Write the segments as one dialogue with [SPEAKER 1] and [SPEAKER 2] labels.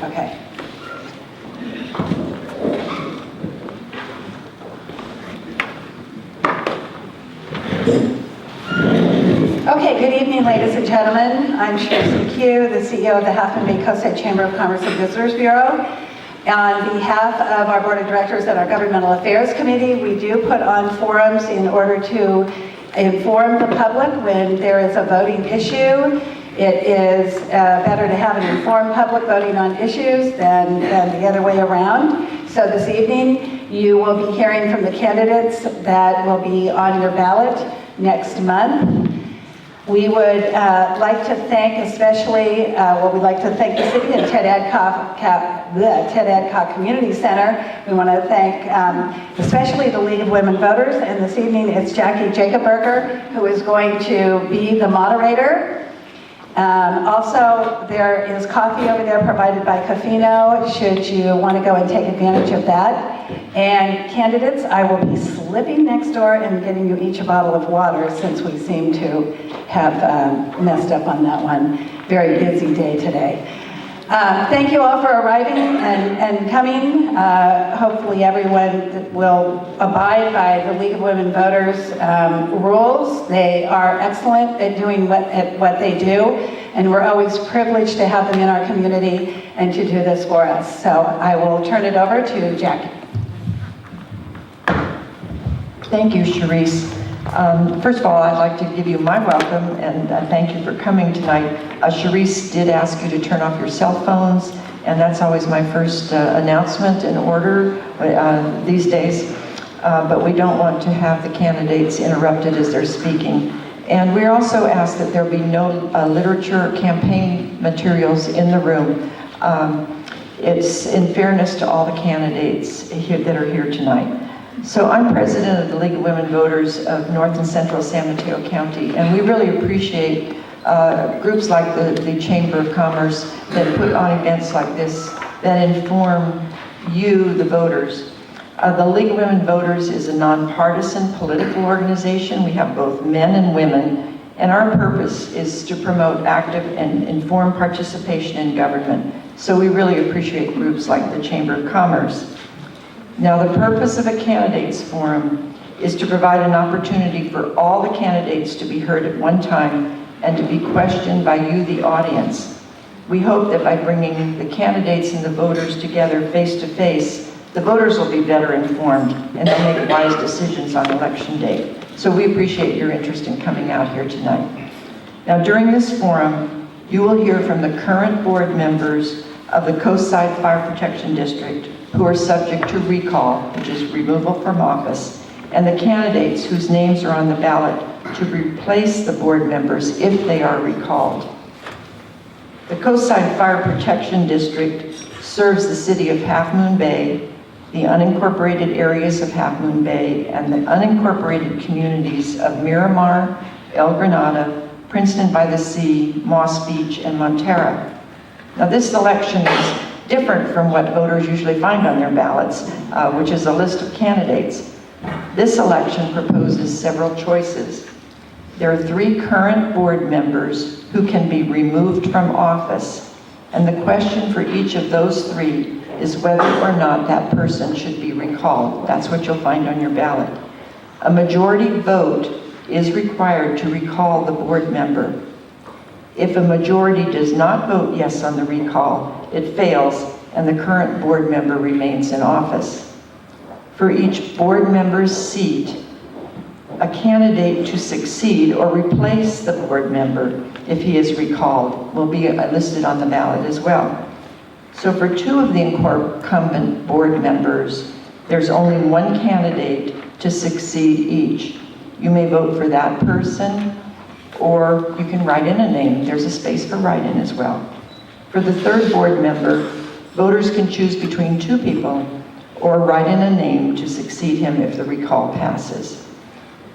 [SPEAKER 1] Okay. Okay, good evening, ladies and gentlemen. I'm Shirley Q, the CEO of the Half Moon Bay Coastside Chamber of Commerce and Visitors Bureau. On behalf of our Board of Directors and our Governmental Affairs Committee, we do put on forums in order to inform the public when there is a voting issue. It is better to have an informed public voting on issues than the other way around. So this evening, you will be hearing from the candidates that will be on your ballot next month. We would like to thank especially, we'd like to thank the city and Ted Adcock Community Center. We want to thank especially the League of Women Voters, and this evening it's Jackie Jacobberger who is going to be the moderator. Also, there is coffee over there provided by Cafino, should you want to go and take advantage of that. And candidates, I will be slipping next door and getting you each a bottle of water, since we seem to have messed up on that one. Very busy day today. Thank you all for arriving and coming. Hopefully everyone will abide by the League of Women Voters rules. They are excellent at doing what they do, and we're always privileged to have them in our community and to do this for us. So I will turn it over to Jackie.
[SPEAKER 2] Thank you, Charisse. First of all, I'd like to give you my welcome and thank you for coming tonight. Charisse did ask you to turn off your cell phones, and that's always my first announcement in order these days. But we don't want to have the candidates interrupted as they're speaking. And we also ask that there be no literature or campaign materials in the room. It's in fairness to all the candidates that are here tonight. So I'm president of the League of Women Voters of North and Central San Mateo County, and we really appreciate groups like the Chamber of Commerce that put on events like this that inform you, the voters. The League of Women Voters is a nonpartisan political organization. We have both men and women, and our purpose is to promote active and informed participation in government. So we really appreciate groups like the Chamber of Commerce. Now, the purpose of a candidates forum is to provide an opportunity for all the candidates to be heard at one time and to be questioned by you, the audience. We hope that by bringing the candidates and the voters together face to face, the voters will be better informed and they'll make wise decisions on election day. So we appreciate your interest in coming out here tonight. Now, during this forum, you will hear from the current board members of the Coastside Fire Protection District who are subject to recall, which is removal from office, and the candidates whose names are on the ballot to replace the board members if they are recalled. The Coastside Fire Protection District serves the city of Half Moon Bay, the unincorporated areas of Half Moon Bay, and the unincorporated communities of Miramar, El Granada, Princeton by the Sea, Moss Beach, and Montera. Now, this election is different from what voters usually find on their ballots, which is a list of candidates. This election proposes several choices. There are 3 current board members who can be removed from office, and the question for each of those 3 is whether or not that person should be recalled. That's what you'll find on your ballot. A majority vote is required to recall the board member. If a majority does not vote yes on the recall, it fails and the current board member remains in office. For each board member's seat, a candidate to succeed or replace the board member, if he is recalled, will be listed on the ballot as well. So for 2 of the incumbent board members, there's only 1 candidate to succeed each. You may vote for that person, or you can write in a name. There's a space for write-in as well. For the 3rd board member, voters can choose between 2 people or write in a name to succeed him if the recall passes.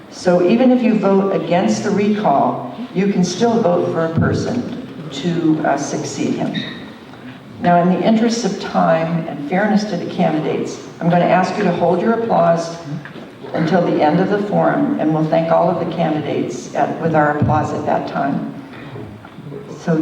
[SPEAKER 2] So even if you vote against the recall, you can still vote for a person to succeed him. Now, in the interest of time and fairness to the candidates, I'm going to ask you to hold your applause until the end of the forum, and we'll thank all of the candidates with our applause at that time. So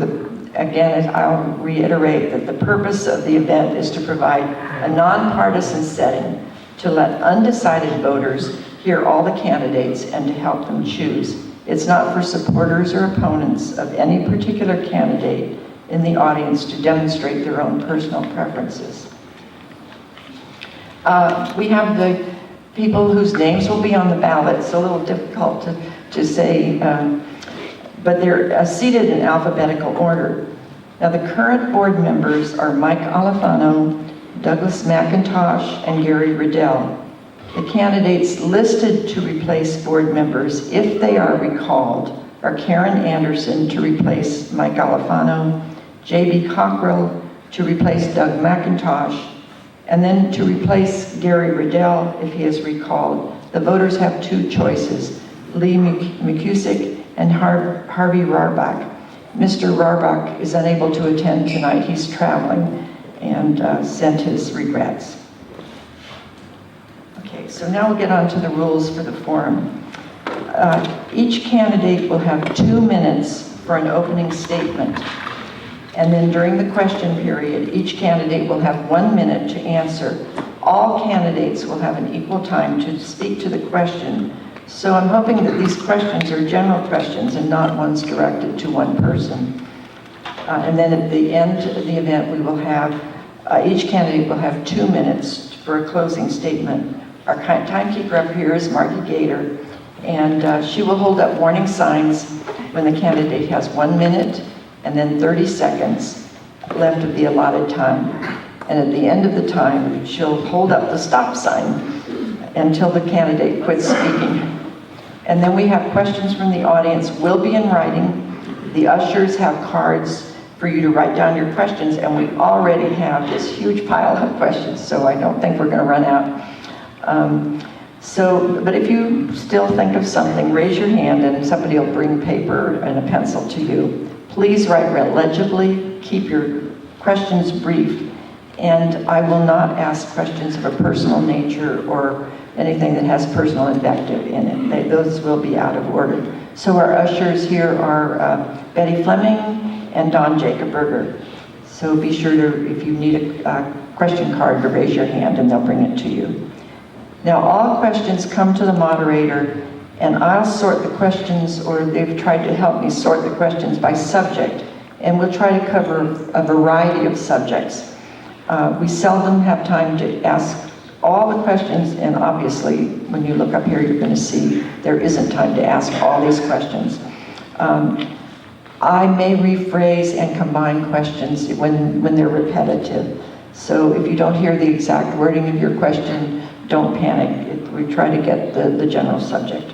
[SPEAKER 2] Again, I'll reiterate that the purpose of the event is to provide a nonpartisan setting to let undecided voters hear all the candidates and to help them choose. It's not for supporters or opponents of any particular candidate in the audience to demonstrate their own personal preferences. We have the people whose names will be on the ballot. It's a little difficult to say, but they're seated in alphabetical order. Now, the current board members are Mike Alifano, Douglas McIntosh, and Gary Riddell. The candidates listed to replace board members, if they are recalled, are Karen Anderson to replace Mike Alifano, J.B. Cockrell to replace Doug McIntosh, and then to replace Gary Riddell, if he is recalled. The voters have two choices, Lee McCusick and Harvey Rarbach. Mr. Rarbach is unable to attend tonight. He's traveling and sent his regrets. Okay, so now we'll get on to the rules for the forum. Each candidate will have 2 minutes for an opening statement. And then during the question period, each candidate will have 1 minute to answer. All candidates will have an equal time to speak to the question. So I'm hoping that these questions are general questions and not ones directed to one person. And then at the end of the event, we will have, each candidate will have 2 minutes for a closing statement. Our timekeeper up here is Margie Gator, and she will hold up warning signs when the candidate has 1 minute and then 30 seconds left of the allotted time. And at the end of the time, she'll hold up the stop sign until the candidate quits speaking. And then we have questions from the audience, will be in writing. The ushers have cards for you to write down your questions, and we already have this huge pile of questions, so I don't think we're going to run out. But if you still think of something, raise your hand and somebody will bring paper and a pencil to you. Please write legibly, keep your questions brief, and I will not ask questions of a personal nature or anything that has personal invective in it. Those will be out of order. So our ushers here are Betty Fleming and Don Jacoberger. So be sure to, if you need a question card, to raise your hand and they'll bring it to you. Now, all questions come to the moderator, and I'll sort the questions, or they've tried to help me sort the questions by subject, and we'll try to cover a variety of subjects. We seldom have time to ask all the questions, and obviously, when you look up here, you're going to see there isn't time to ask all these questions. I may rephrase and combine questions when they're repetitive. So if you don't hear the exact wording of your question, don't panic. We try to get the general subject.